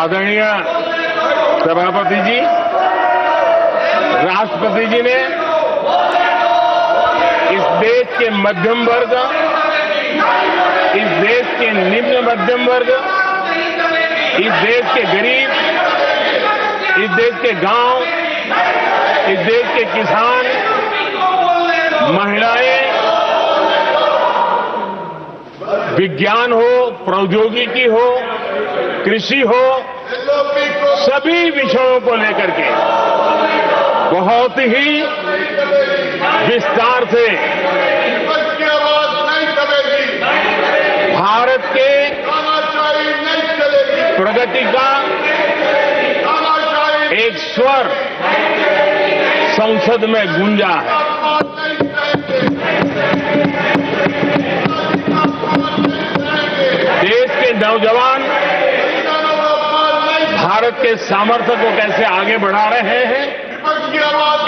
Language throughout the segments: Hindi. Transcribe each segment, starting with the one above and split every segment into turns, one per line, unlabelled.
आदरणीय सभापति जी, राष्ट्रपति जी ने इस देश के मध्यम वर्ग, इस देश के निम्न मध्यम वर्ग, इस देश के गरीब, इस देश के गांव, इस देश के किसान, महिलाएं, विज्ञान हो, प्रौद्योगिकी हो, कृषि हो, सभी विषयों को लेकर के बहुत ही विस्तार से भारत के प्रगति का एक स्वर संसद में गूंजा है। देश के नौजवान भारत के सामर्थ्य को कैसे आगे बढ़ा रहे हैं,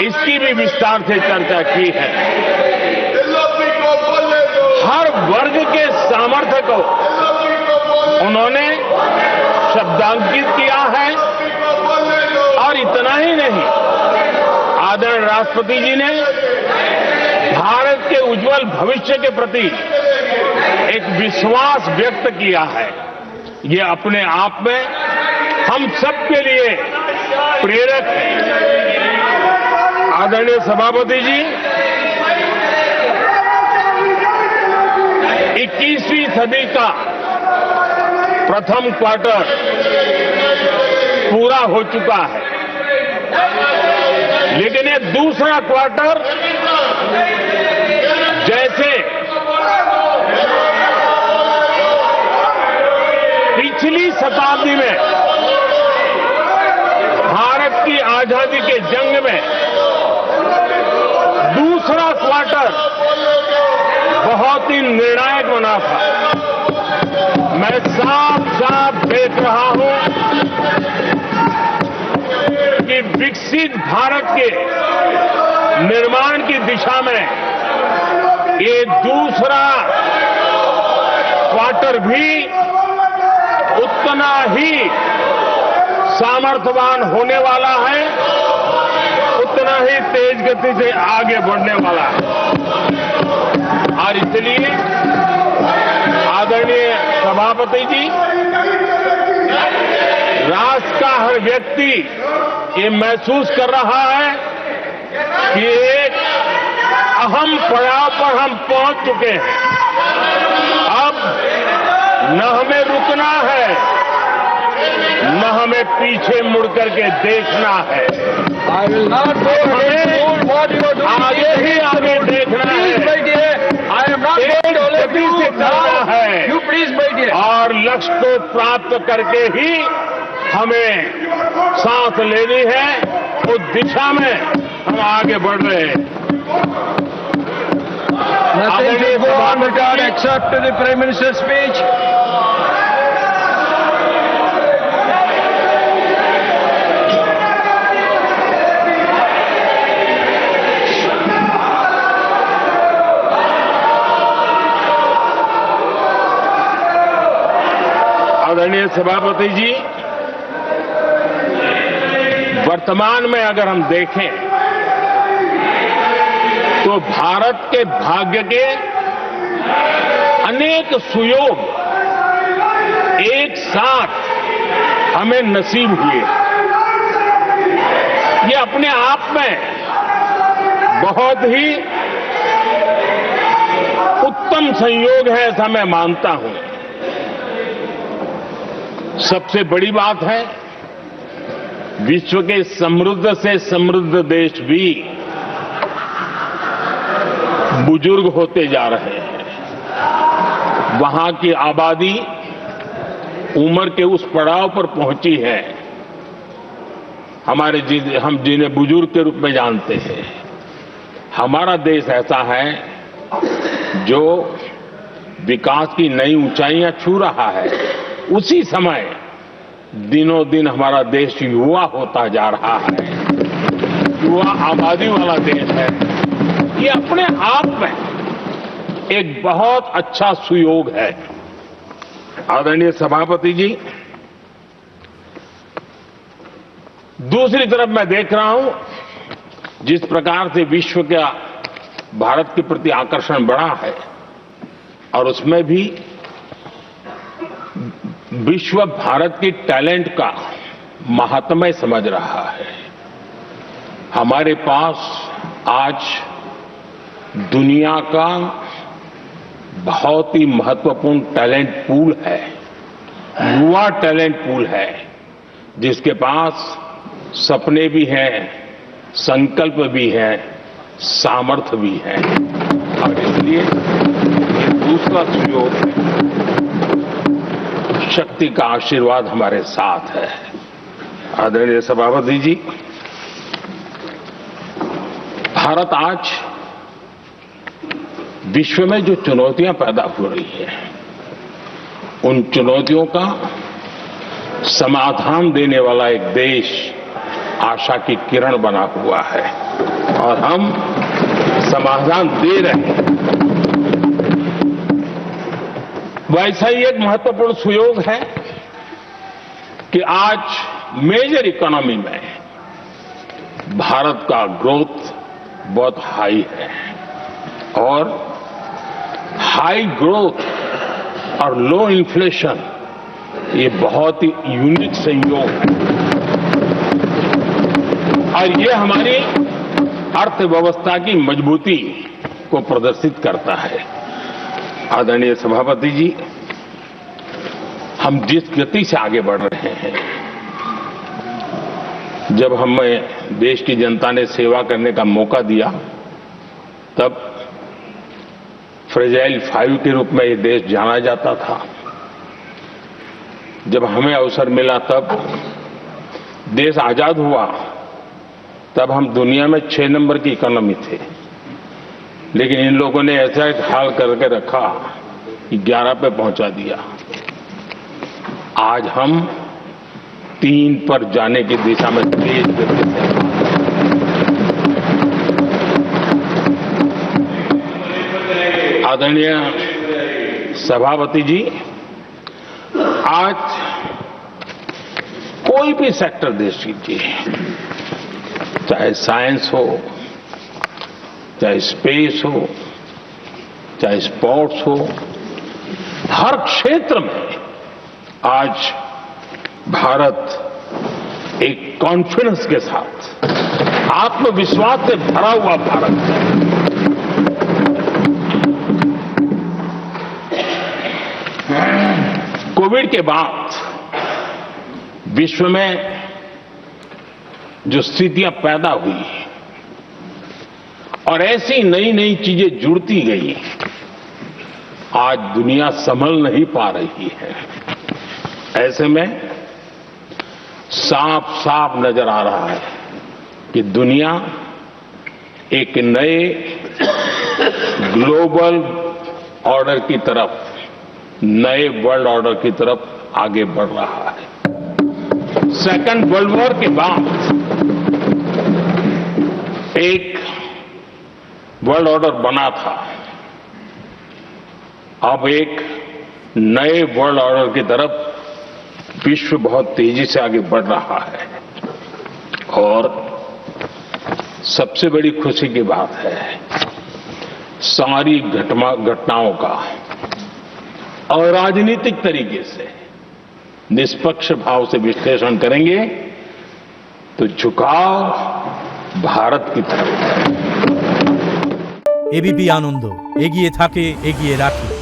इसकी भी विस्तार से चर्चा की है। हर वर्ग के सामर्थ्य को उन्होंने शब्दांकित किया है और इतना ही नहीं, आदरणीय राष्ट्रपति जी ने भारत के उज्जवल भविष्य के प्रति एक विश्वास व्यक्त किया है। ये अपने आप में हम सबके लिए प्रेरक है। आदरणीय सभापति जी, 21वीं सदी का प्रथम क्वार्टर पूरा हो चुका है, लेकिन ये दूसरा क्वार्टर जैसे पिछली शताब्दी में भारत की आजादी के जंग में दूसरा क्वार्टर बहुत ही निर्णायक बना था। मैं साफ साफ देख रहा हूं कि विकसित भारत के निर्माण की दिशा में ये दूसरा क्वार्टर भी उतना ही सामर्थ्यवान होने वाला है, उतना ही तेज गति से आगे बढ़ने वाला है। और इसलिए आदरणीय सभापति जी, राष्ट्र का हर व्यक्ति ये महसूस कर रहा है कि एक अहम पड़ाव पर हम पहुंच चुके हैं। अब न हमें रुकना है, न हमें पीछे मुड़ करके देखना है। आगे ही आगे देखना है, गति से चलना है और लक्ष्य को प्राप्त करके ही हमें सांस लेनी है। उस दिशा में हम आगे बढ़ रहे हैं।
Nothing to go on regard except to the Prime Minister's speech.
आदरणीय सभापति जी, वर्तमान में अगर हम देखें तो भारत के भाग्य के अनेक सुयोग एक साथ हमें नसीब हुए। ये अपने आप में बहुत ही उत्तम संयोग है, ऐसा मैं मानता हूं। सबसे बड़ी बात है, विश्व के समृद्ध से समृद्ध देश भी बुजुर्ग होते जा रहे हैं। वहां की आबादी उम्र के उस पड़ाव पर पहुंची है हम जिन्हें बुजुर्ग के रूप में जानते हैं। हमारा देश ऐसा है जो विकास की नई ऊंचाइयां छू रहा है। उसी समय दिनों दिन हमारा देश युवा होता जा रहा है, युवा आबादी वाला देश है। ये अपने आप में एक बहुत अच्छा सुयोग है। आदरणीय सभापति जी, दूसरी तरफ मैं देख रहा हूं जिस प्रकार से विश्व का भारत के प्रति आकर्षण बढ़ा है और उसमें भी विश्व भारत की टैलेंट का महात्म्य समझ रहा है। हमारे पास आज दुनिया का बहुत ही महत्वपूर्ण टैलेंट पूल है, युवा टैलेंट पूल है, जिसके पास सपने भी हैं, संकल्प भी है, सामर्थ्य भी है। और इसलिए ये दूसरा सुयोग शक्ति का आशीर्वाद हमारे साथ है। आदरणीय सभापति जी, भारत आज विश्व में जो चुनौतियां पैदा हो रही हैं, उन चुनौतियों का समाधान देने वाला एक देश आशा की किरण बना हुआ है और हम समाधान दे रहे हैं। वैसा ही एक महत्वपूर्ण सुयोग है कि आज मेजर इकोनॉमी में भारत का ग्रोथ बहुत हाई है और हाई ग्रोथ और लो इन्फ्लेशन ये बहुत ही यूनिक संयोग है और ये हमारी अर्थव्यवस्था की मजबूती को प्रदर्शित करता है। आदरणीय सभापति जी, हम जिस गति से आगे बढ़ रहे हैं, जब हमें देश की जनता ने सेवा करने का मौका दिया तब फ्रेजाइल 5 के रूप में ये देश जाना जाता था। जब हमें अवसर मिला तब देश आजाद हुआ तब हम दुनिया में 6 नंबर की इकोनॉमी थे, लेकिन इन लोगों ने ऐसा एक हाल करके रखा कि 11 पे पहुंचा दिया। आज हम 3 पर जाने की दिशा में तेज गति से आदरणीय सभापति जी, आज कोई भी सेक्टर देश कीजिए, चाहे साइंस हो, चाहे स्पेस हो, चाहे स्पोर्ट्स हो, हर क्षेत्र में आज भारत एक कॉन्फिडेंस के साथ, आत्मविश्वास से भरा हुआ भारत है। कोविड के बाद विश्व में जो स्थितियां पैदा हुई और ऐसी नई नई चीजें जुड़ती गई, आज दुनिया संभल नहीं पा रही है। ऐसे में साफ साफ नजर आ रहा है कि दुनिया एक नए ग्लोबल ऑर्डर की तरफ, नए वर्ल्ड ऑर्डर की तरफ आगे बढ़ रहा है। सेकेंड वर्ल्ड वॉर के बाद एक वर्ल्ड ऑर्डर बना था, अब एक नए वर्ल्ड ऑर्डर की तरफ विश्व बहुत तेजी से आगे बढ़ रहा है। और सबसे बड़ी खुशी की बात है, सारी घटनाओं का और राजनीतिक तरीके से निष्पक्ष भाव से विश्लेषण करेंगे तो झुकाव भारत की तरफ है।
एबीपी आनंद एगिए थाके एगिए राखे।